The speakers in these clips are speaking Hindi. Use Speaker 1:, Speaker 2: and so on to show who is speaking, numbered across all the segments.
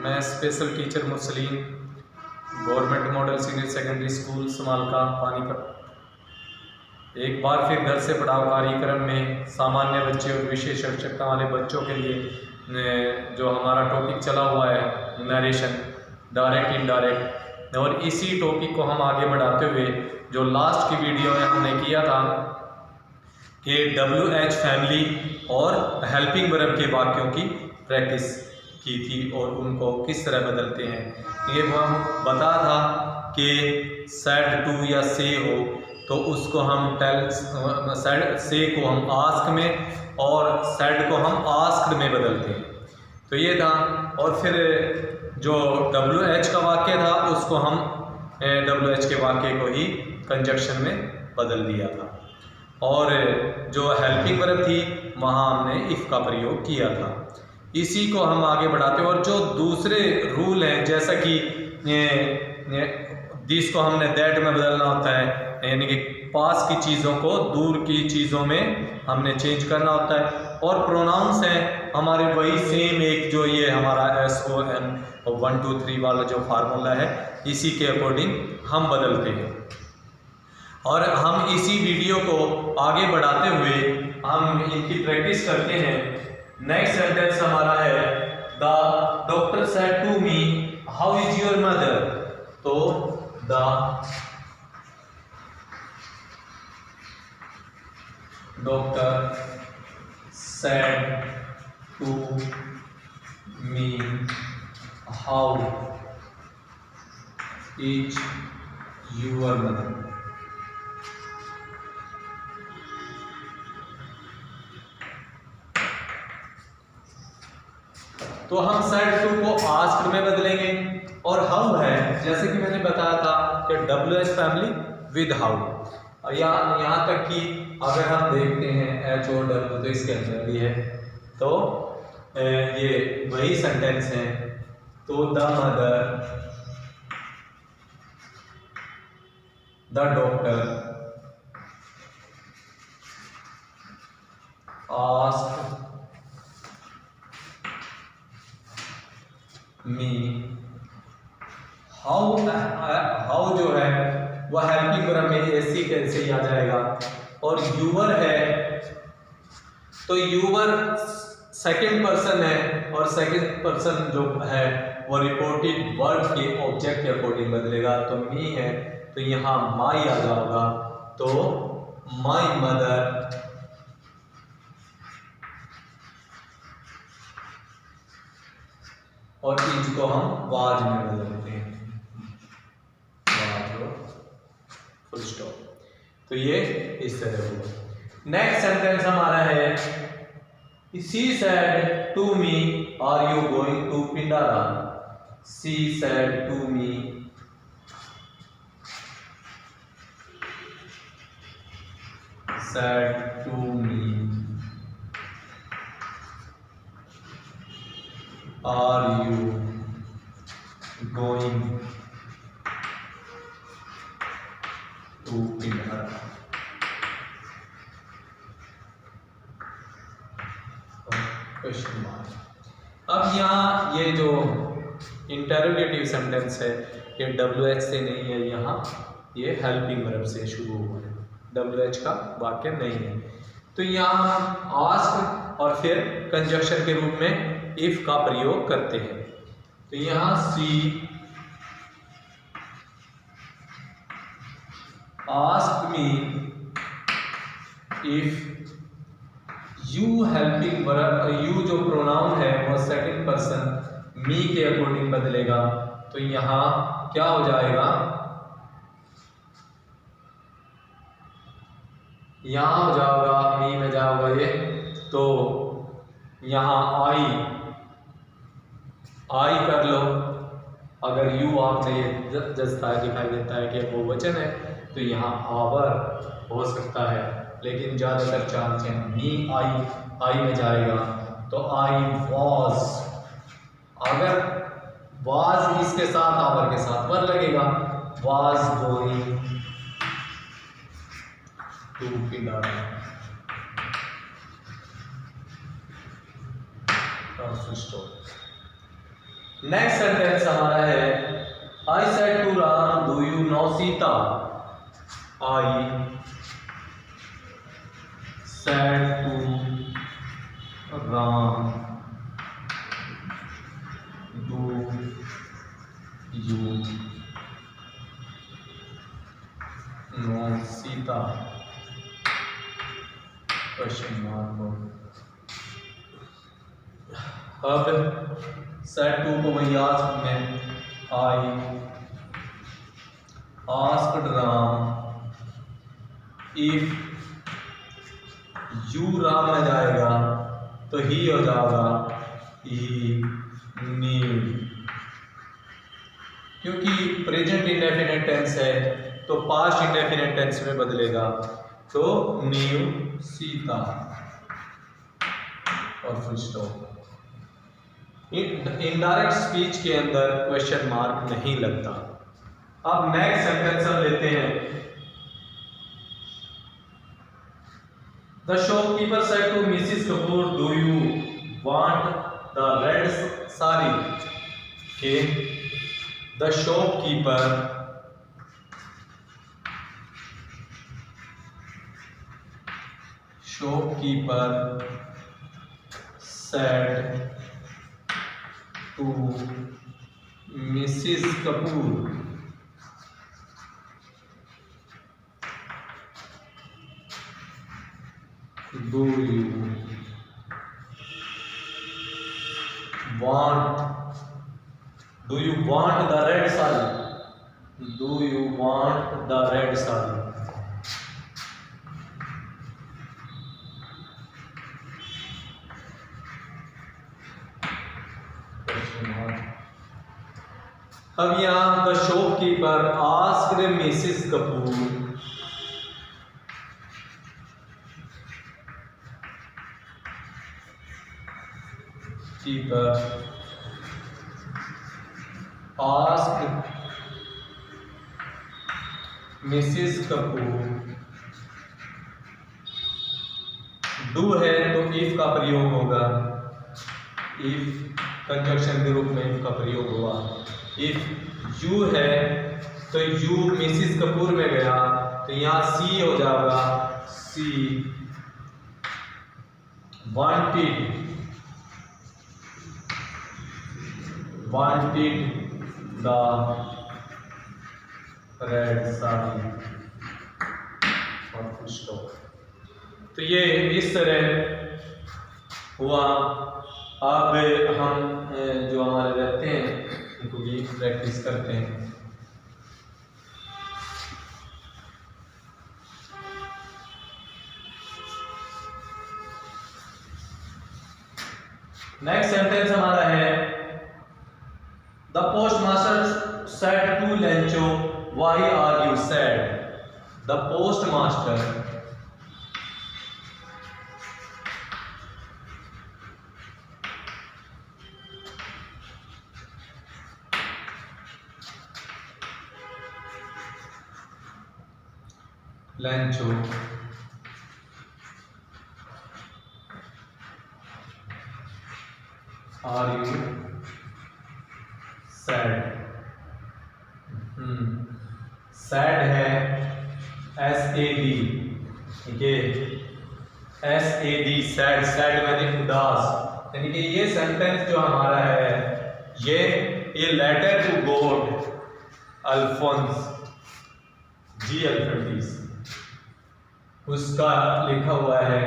Speaker 1: मैं special teacher Mursaleen, government model senior secondary school Samalkha Panipat. एक बार फिर घर से पढ़ाओ कार्यक्रम में सामान्य बच्चे और विशेष आवश्यकता वाले बच्चों के लिए जो हमारा टॉपिक चला हुआ है नरेशन, डायरेक्ट इनडायरेक्ट, और इसी टॉपिक को हम आगे बढ़ाते हुए जो लास्ट की वीडियो में हमने किया था कि WH फैमिली और हेल्पिंग वर्ब के वाक्यों की प्रैक्टिस की थी और उनको किस तरह बदलते हैं। ये वो हम बता था कि सेड टू या से हो तो उसको हम टेल, सेड से को हम आस्क में और सेड को हम आस्क्ड में बदलते हैं। तो ये था। और फिर जो WH का वाक्य था उसको हम WH के वाक्य को ही कंजक्शन में बदल दिया था। और जो हेल्पिंग वर्ब थी वहाँ हमने इफ़ का प्रयोग किया था। इसी को हम आगे बढ़ाते हैं। और जो दूसरे रूल हैं जैसा कि दिस को हमने दैट में बदलना होता है, यानी कि पास की चीज़ों को दूर की चीज़ों में हमने चेंज करना होता है। और प्रोनाउंस हैं हमारे वही सेम, एक जो ये हमारा SON और 1 2 3 वाला जो फार्मूला है इसी के अकॉर्डिंग हम बदलते हैं। और हम इसी वीडियो को आगे बढ़ाते हुए हम इनकी प्रैक्टिस करते हैं। नेक्स्ट सेंटेंस हमारा है the doctor said to me how is your mother. तो the doctor said to me how is your mother. तो हम सेड टू को आस्क्ड में बदलेंगे। और हाउ है जैसे कि मैंने बताया था कि WH फैमिली विद हाउ। यहाँ तक कि अगर हम देखते हैं HOW तो इसके अंदर भी है। तो ये वही सेंटेंस है। तो the mother, the doctor asked me how जो है वह हेल्पिंग वर्ब में ऐसी कैसे ही आ जाएगा। और यूवर है तो यूवर सेकंड पर्सन है और सेकंड पर्सन जो है वो रिपोर्टेड वर्ब के ऑब्जेक्ट के अकॉर्डिंग बदलेगा। तो मी है तो यहाँ माई आ जाएगा। तो माई मदर और इज को हम वाज में बदलते हैं, फुल स्टॉप। तो ये इस तरह होगा। नेक्स्ट सेंटेंस हमारा है she said to me are you going to Pindara. She said to me are you going to Pindara? Question mark. अब यहाँ ये जो इंटरोगेटिव सेंटेंस है ये WH से नहीं है, यहाँ ये हेल्पिंग वर्ब से शुरू हुआ है, WH का वाक्य नहीं है। तो यहाँ आस्क और फिर कंजक्शन के रूप में इफ का प्रयोग करते हैं। तो यहां she ask me if you helping verb, you जो प्रोनाउन है वो सेकंड पर्सन मी के अकॉर्डिंग बदलेगा। तो यहां क्या हो जाएगा, यहां हो जाएगा मी में जाएगा ये। तो यहां आई कर लो। अगर यू आपने ये जजता है, दिखाई देता है कि वो वचन है तो यहाँ आवर हो सकता है, लेकिन ज़्यादातर चांस है मी आई में जाएगा। तो आई वॉज, अगर वॉज इसके साथ आवर के साथ वर लगेगा, was going to Pindara. Next sentence हमारा है I said to Ram do you know Sita. I said to Ram do you know Sita, question mark. अब सेट टू को वही आस्क में, I asked Ram if you Ram में जाएगा तो ही हो जाएगा ही न्यू, क्योंकि प्रेजेंट इंडेफिनिट टेंस है तो पास्ट इंडेफिनिट टेंस में बदलेगा, तो न्यू सीता और फुल स्टॉप। इनडायरेक्ट स्पीच के अंदर क्वेश्चन मार्क नहीं लगता। अब नेक्स्ट सेंटेंस हम लेते हैं। The shopkeeper said to Mrs Kapoor do you want the red sari. के the shopkeeper said to Mrs. Kapoor, do you want the red saree? Do you want the red saree? अब यहाँ the shopkeeper asked Mrs Kapoor asked Mrs Kapoor, do है तो इफ का प्रयोग होगा, इफ कंजक्शन के रूप में इफ का प्रयोग हुआ। इफ यू है तो यू मिसिस कपूर में गया तो यहाँ सी हो जाएगा, सी वांटेड द रेड साड़ी और फुल स्टॉप। तो ये इस तरह हुआ। अब हम जो हमारे रहते हैं उनको भी प्रैक्टिस करते हैं। नेक्स्ट सेंटेंस हमारा है the post master said to Lencho why are you sad. The post master Lencho are you sad. Sad है SAD, ठीक है, SAD सैड, सैड मैंने उदास। यानी कि ये सेंटेंस जो हमारा है ये letter to God Alphonse ji Alfredis उसका लिखा हुआ है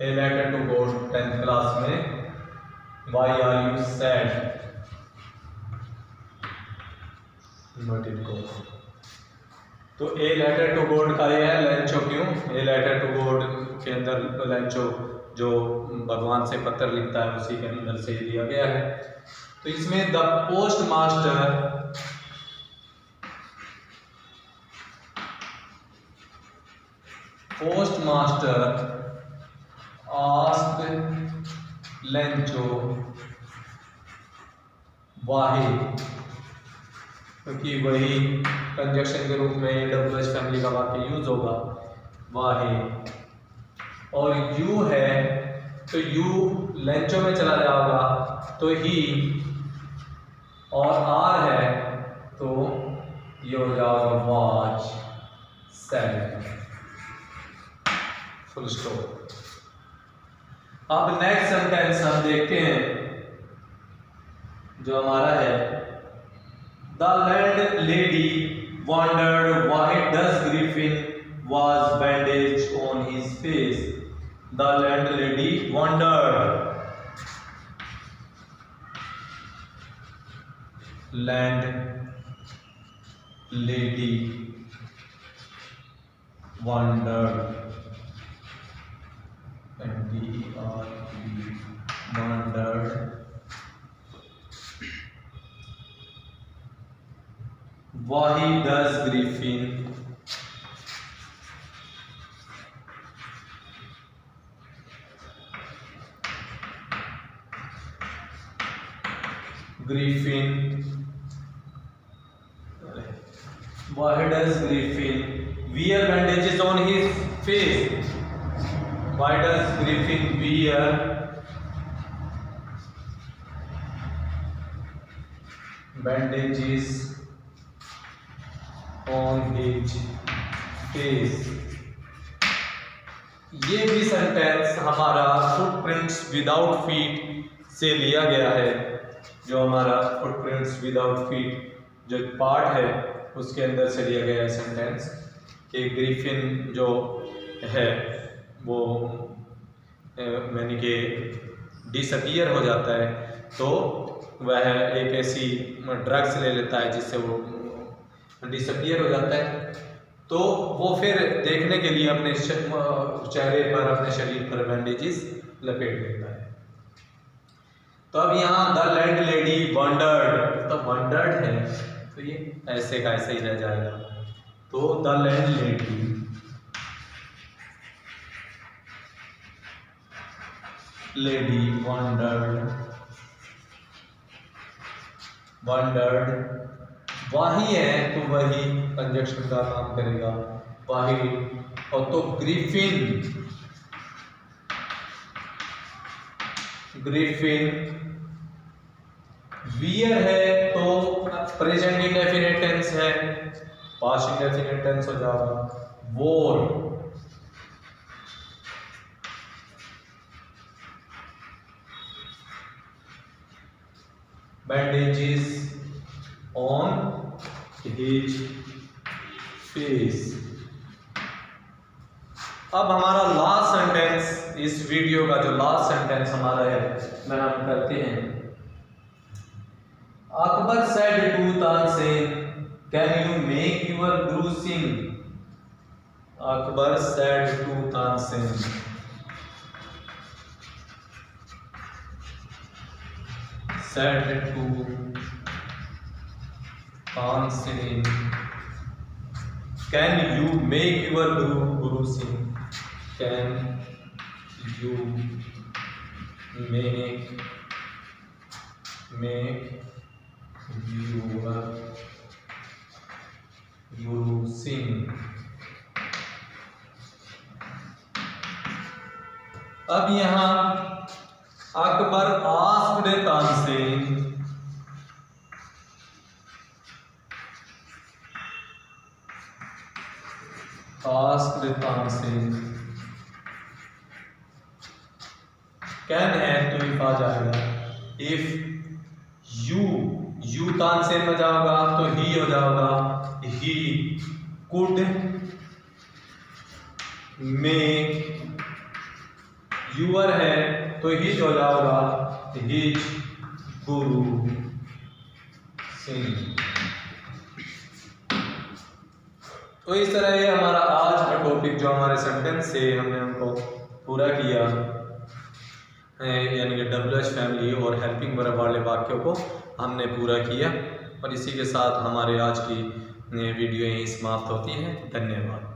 Speaker 1: a letter to God 10th class में, वाई आर यू सैड। तो ए लेटर टू गॉड का ये है लेंचो। क्यों ए लेटर टू गॉड के अंदर लेंचो जो भगवान से पत्र लिखता है उसी के अंदर से दिया गया है। तो इसमें the post master asked Lencho वाही, क्योंकि वही कंजक्शन के रूप में AWS फैमिली का वाक्य यूज होगा, वाही। और यू है तो यू लेंचो में चला जाएगा तो ही और आर है तो ये हो जाएगा वॉच सेल, फुल स्टॉप। अब नेक्स्ट सेंटेंस हम देखते हैं जो हमारा है, the land lady wondered why does Griffin was bandaged on his face. The landlady wondered. Landlady wondered. Wondered. Why does Griffin why does Griffin wear bandages on his face? Why does Griffin wear bandages on his face? ये भी सेंटेंस हमारा फुटप्रिंट्स विदाउट फीट से लिया गया है। जो हमारा फुटप्रिंट्स विदाउट फीट जो पार्ट है उसके अंदर से लिया गया है सेंटेंस कि ग्रिफिन जो है वो यानी कि डिसअपियर हो जाता है, तो वह एक ऐसी ड्रग्स ले लेता है जिससे वो डिसअपियर हो जाता है। तो वो फिर देखने के लिए अपने चेहरे पर, अपने शरीर पर बैंडेजेस लपेट देता है। तो अब यहाँ द लैंड लेडी वंडर्ड, तो वंडर्ड है तो ये ऐसे का ऐसे ही रह जाएगा। तो द लैंड लेडी वंडर्ड वही है तो वही कंजक्शन का काम करेगा, वही। और तो ग्रिफिन वियर है तो प्रेजेंट इंडेफिनिट टेंस है, पास्ट इंडेफिनिट टेंस हो जाएगा। वोर bandages on his face। अब हमारा लास्ट सेंटेंस, इस वीडियो का जो लास्ट सेंटेंस हमारा है वह हम करते हैं। Akbar said to Tansen, can you make your guru sing? Akbar said to Tansen, said to Tansen, can you make your guru sing? Can you make your guru sing? अब यहाँ अकबर आस्क्ड तानसेन, कैन है तो इफ आ जाएगा। इफ यू तानसेन में जाओगा तो ही हो जाएगा। ही कुड मेक, यूअर है तो हिज हो जाएगा, हिज गुरु सिंह। तो इस तरह ये हमारा आज का टॉपिक जो हमारे सेंटेंस से हमने उनको पूरा किया, यानी कि WH फैमिली और हेल्पिंग वर्ब वाले वाक्यों को हमने पूरा किया। और इसी के साथ हमारे आज की वीडियो यहीं समाप्त होती है। धन्यवाद।